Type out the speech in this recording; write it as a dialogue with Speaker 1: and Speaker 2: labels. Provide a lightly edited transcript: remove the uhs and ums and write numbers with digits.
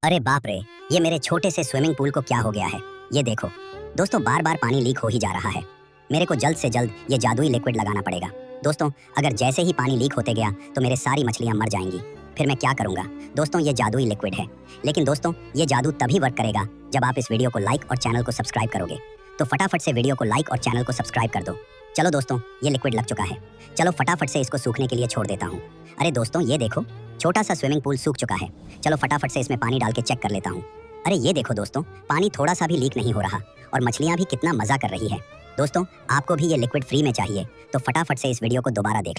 Speaker 1: अरे बाप रे, ये मेरे छोटे से स्विमिंग पूल को क्या हो गया है। ये देखो दोस्तों, बार बार पानी लीक हो ही जा रहा है। मेरे को जल्द से जल्द ये जादुई लिक्विड लगाना पड़ेगा। दोस्तों, अगर जैसे ही पानी लीक होते गया तो मेरे सारी मछलियां मर जाएंगी। फिर मैं क्या करूंगा? दोस्तों, ये जादुई लिक्विड है, लेकिन दोस्तों ये जादू तभी वर्क करेगा जब आप इस वीडियो को लाइक और चैनल को सब्सक्राइब करोगे। तो फटाफट से वीडियो को लाइक और चैनल को सब्सक्राइब कर दो। चलो दोस्तों, ये लिक्विड लग चुका है। चलो फटाफट से इसको सूखने के लिए छोड़ देता हूँ। अरे दोस्तों, ये देखो, छोटा सा स्विमिंग पूल सूख चुका है। चलो फटाफट से इसमें पानी डाल के चेक कर लेता हूँ। अरे ये देखो दोस्तों, पानी थोड़ा सा भी लीक नहीं हो रहा और मछलियाँ भी कितना मज़ा कर रही है। दोस्तों, आपको भी ये लिक्विड फ्री में चाहिए तो फटाफट से इस वीडियो को दोबारा देख